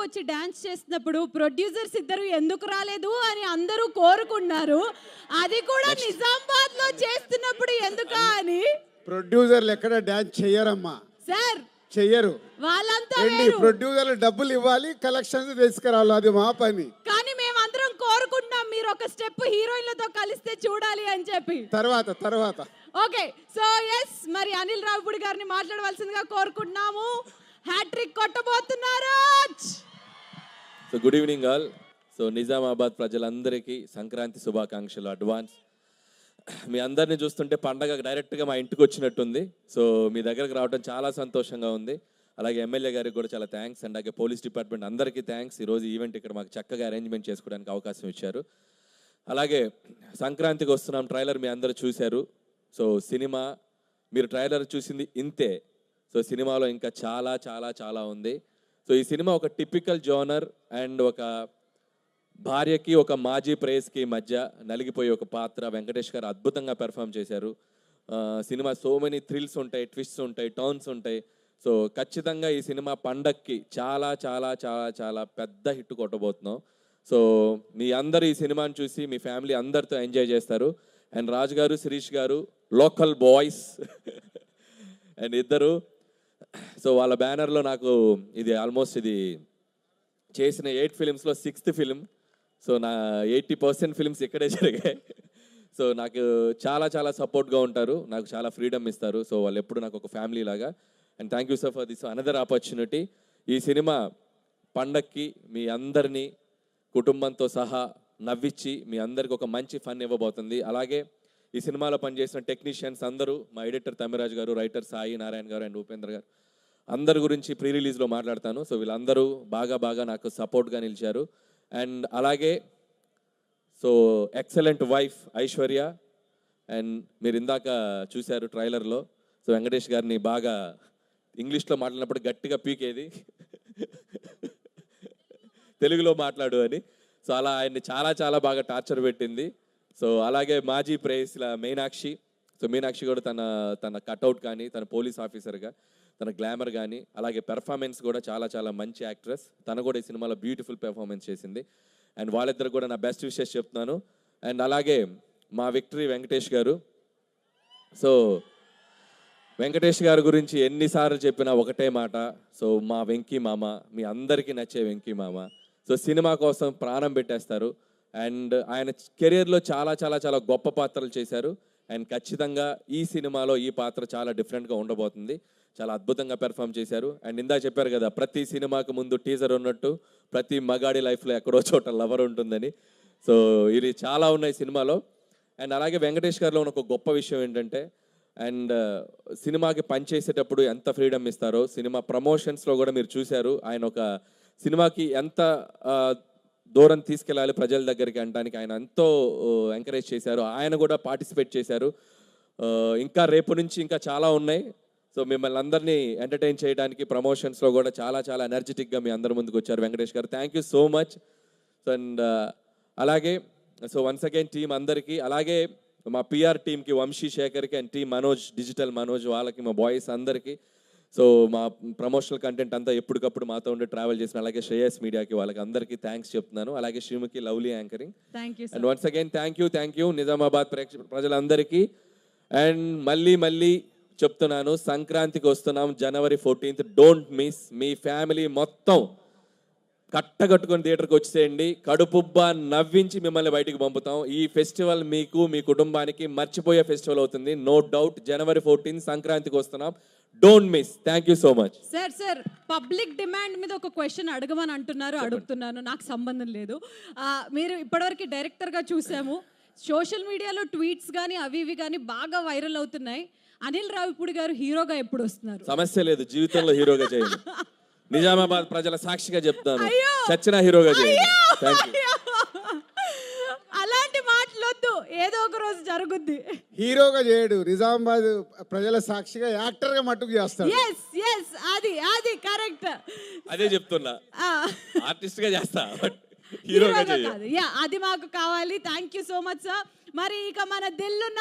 వచ్చి డాన్స్ చేసినప్పుడు ప్రొడ్యూసర్స్ ఇద్దరు ఎందుకు రాలేదు అని అందరూ కోరుకున్నారు. అది కూడా నిజామాబాద్ లో చేస్తున్నప్పుడు ఎందుకా అని. ప్రొడ్యూసర్లు ఎక్కడ డాన్స్ చెయ్యరమ్మా సార్ చెయ్యరు. వాళ్ళంతా ప్రొడ్యూసర్లు డబ్బులు ఇవ్వాలి, కలెక్షన్స్ తీసుకురావాలి, అది మా పని. కానీ మేమందరం కోరుకుంటున్నాం మీరు ఒక స్టెప్ హీరోయిన్లతో కలిస్తే చూడాలి అని చెప్పి. తర్వాత ఓకే, సో ఎస్, మరి అనిల్ రావిపూడి గారిని మాట్లాడవలసిందిగా కోరుకుంటున్నాము. హ్యాట్రిక్ కొట్టబోతున్నారు. So good evening all. So Nizamabad ప్రజలందరికీ సంక్రాంతి శుభాకాంక్షలు అడ్వాన్స్. మీ అందరిని చూస్తుంటే పండగ డైరెక్ట్గా మా ఇంటికి వచ్చినట్టుంది. సో మీ దగ్గరకు రావడం చాలా సంతోషంగా ఉంది. అలాగే ఎమ్మెల్యే గారికి కూడా చాలా థ్యాంక్స్, అండ్ అలాగే పోలీస్ డిపార్ట్మెంట్ అందరికీ థ్యాంక్స్. ఈరోజు ఈవెంట్ ఇక్కడ మాకు చక్కగా అరేంజ్మెంట్ చేసుకోవడానికి అవకాశం ఇచ్చారు. అలాగే సంక్రాంతికి వస్తున్నాం ట్రైలర్ మీ అందరూ చూశారు. సో సినిమా మీరు ట్రైలర్ చూసింది ఇంతే. సో సినిమాలో ఇంకా చాలా చాలా చాలా ఉంది. సో ఈ సినిమా ఒక టిపికల్ జోనర్ అండ్ ఒక భార్యకి ఒక మాజీ ప్రేయస్కి మధ్య నలిగిపోయే ఒక పాత్ర వెంకటేష్ గారు అద్భుతంగా పెర్ఫామ్ చేశారు. సినిమా సో మెనీ థ్రిల్స్ ఉంటాయి, ట్విస్ట్స్ ఉంటాయి, టర్న్స్ ఉంటాయి. సో ఖచ్చితంగా ఈ సినిమా పండక్కి చాలా చాలా చాలా చాలా పెద్ద హిట్ కొట్టబోతున్నాం. సో మీ అందరూ ఈ సినిమాని చూసి మీ ఫ్యామిలీ అందరితో ఎంజాయ్ చేస్తారు. అండ్ రాజు గారు, శిరీష్ గారు లోకల్ బాయ్స్ అండ్ ఇద్దరు. సో వాళ్ళ బ్యానర్లో నాకు ఇది ఆల్మోస్ట్ ఇది చేసిన 8 ఫిలిమ్స్లో 6th ఫిలిం. సో నా 80% ఫిలిమ్స్ ఇక్కడే జరిగాయి. సో నాకు చాలా చాలా సపోర్ట్గా ఉంటారు, నాకు చాలా ఫ్రీడమ్ ఇస్తారు. సో వాళ్ళు ఎప్పుడు నాకు ఒక ఫ్యామిలీ లాగా. And thank you sir for this another opportunity. ఈ సినిమా పండక్కి మీ అందరినీ కుటుంబంతో సహా నవ్వించి మీ అందరికి ఒక మంచి ఫన్ ఇవ్వబోతుంది. అలాగే ఈ సినిమాలో పనిచేసిన టెక్నీషియన్స్ అందరూ, మా ఎడిటర్ తమిరాజ్ గారు, రైటర్ సాయి నారాయణ గారు అండ్ ఉపేంద్ర గారు, అందరి గురించి ప్రీ రిలీజ్లో మాట్లాడతాను. సో వీళ్ళందరూ బాగా నాకు సపోర్ట్గా నిలిచారు. అండ్ అలాగే so excellent wife Aishwarya, and మీరు ఇందాక చూశారు ట్రైలర్లో. సో వెంకటేష్ గారిని బాగా ఇంగ్లీష్లో మాట్లాడినప్పుడు గట్టిగా పీకేది తెలుగులో మాట్లాడు అని. సో అలా ఆయన్ని చాలా చాలా బాగా టార్చర్ పెట్టింది. సో అలాగే మాజీ ప్రేయస్ల మీనాక్షి. సో మీనాక్షి కూడా తన కట్అవుట్ కానీ, తన పోలీస్ ఆఫీసర్గా తన గ్లామర్ కానీ, అలాగే పెర్ఫార్మెన్స్ కూడా చాలా చాలా మంచి యాక్ట్రెస్. తను కూడా ఈ సినిమాలో బ్యూటిఫుల్ పెర్ఫార్మెన్స్ చేసింది. అండ్ వాళ్ళిద్దరు కూడా నా బెస్ట్ విషెస్ చెప్తున్నాను. అండ్ అలాగే మా విక్టరీ వెంకటేష్ గారు. సో వెంకటేష్ గారి గురించి ఎన్నిసార్లు చెప్పినా ఒకటే మాట, సో మా వెంకీ మామ, మీ అందరికీ నచ్చే వెంకీ మామ. సో సినిమా కోసం ప్రాణం పెట్టేస్తారు. అండ్ ఆయన కెరియర్లో చాలా చాలా చాలా గొప్ప పాత్రలు చేశారు. అండ్ ఖచ్చితంగా ఈ సినిమాలో ఈ పాత్ర చాలా డిఫరెంట్గా ఉండబోతుంది. చాలా అద్భుతంగా పెర్ఫామ్ చేశారు. అండ్ ఇందా చెప్పారు కదా, ప్రతి సినిమాకు ముందు టీజర్ ఉన్నట్టు ప్రతి మగాడి లైఫ్లో ఎక్కడో చోట లవర్ ఉంటుందని. సో ఇది చాలా ఉన్నాయి సినిమాలో. అండ్ అలాగే వెంకటేష్ గారిలో ఉన్న ఒక గొప్ప విషయం ఏంటంటే, అండ్ సినిమాకి పనిచేసేటప్పుడు ఎంత ఫ్రీడమ్ ఇస్తారో, సినిమా ప్రమోషన్స్లో కూడా మీరు చూశారు. ఆయన ఒక సినిమాకి ఎంత దూరం తీసుకెళ్ళాలి ప్రజల దగ్గరికి అనడానికి ఆయన ఎంతో ఎంకరేజ్ చేశారు. ఆయన కూడా పార్టిసిపేట్ చేశారు. ఇంకా రేపు నుంచి ఇంకా చాలా ఉన్నాయి. సో మిమ్మల్ని అందరినీ ఎంటర్టైన్ చేయడానికి ప్రమోషన్స్లో కూడా చాలా చాలా ఎనర్జెటిక్గా మీ అందరి ముందుకు వచ్చారు వెంకటేష్ గారు. Thank you so much. So and అలాగే సో వన్స్ అగైన్ టీం అందరికీ, అలాగే మా పిఆర్ టీమ్కి వంశీ శేఖర్కి and team Manoj, digital Manoj, వాళ్ళకి, మా బాయ్స్ అందరికీ. సో మా ప్రమోషనల్ కంటెంట్ అంతా ఎప్పటికప్పుడు మాతో ఉండి ట్రావెల్ చేసిన, అలాగే శ్రేయస్ మీడియాకి, వాళ్ళకి అందరికీ థ్యాంక్స్ చెప్తున్నాను. అలాగే Sreemukhi lovely anchoring. And once again thank you Nizamabad ప్రజలందరికీ. అండ్ మళ్ళీ చెప్తున్నాను, సంక్రాంతికి వస్తున్నాం January 14th. Don't miss. Me family మొత్తం కట్టగట్టుకుని థియేటర్కి వచ్చేయండి. కడుపుబ్బా నవ్వించి మిమ్మల్ని బయటికి పంపుతాం. ఈ ఫెస్టివల్ మీకు, మీ కుటుంబానికి మర్చిపోయే ఫెస్టివల్ అవుతుంది, నో డౌట్. January 14th సంక్రాంతికి వస్తున్నాం. Don't miss. Thank you so much. Sir public demand మీద ఒక క్వశ్చన్ అడగమని అంటున్నారు, అడుగుతున్నాను. నాకు సంబంధం లేదు. మీరు ఇప్పటివరకు డైరెక్టర్గా చూసాము, సోషల్ మీడియాలో ట్వీట్స్ కానీ అవి ఇవి కానీ బాగా వైరల్ అవుతున్నాయి. అనిల్ రావిపూడి గారు హీరోగా ఎప్పుడు వస్తున్నారు? సమస్య లేదు, జీవితంలో హీరోగా చేయండి. నిజామాబాద్ ప్రజల సాక్షిగా చెప్తాను, చచ్చిన హీరోగా చేయండి. అలాంటి మాటలొద్దు, ఏదో ఒక రోజు జరుగుద్ది. హీరోగా చేయడు, నిజామాబాద్ ప్రజల సాక్షిగా యాక్టర్గా మట్టుకు చేస్తాడు. అది కరెక్ట్. అదే చెప్తున్నా, ఆర్టిస్ట్ గా చేస్తా, హీరోగా కాదు. అది మాకు కావాలి. Thank you so much sir. మరి ఇక మన దిల్లున్న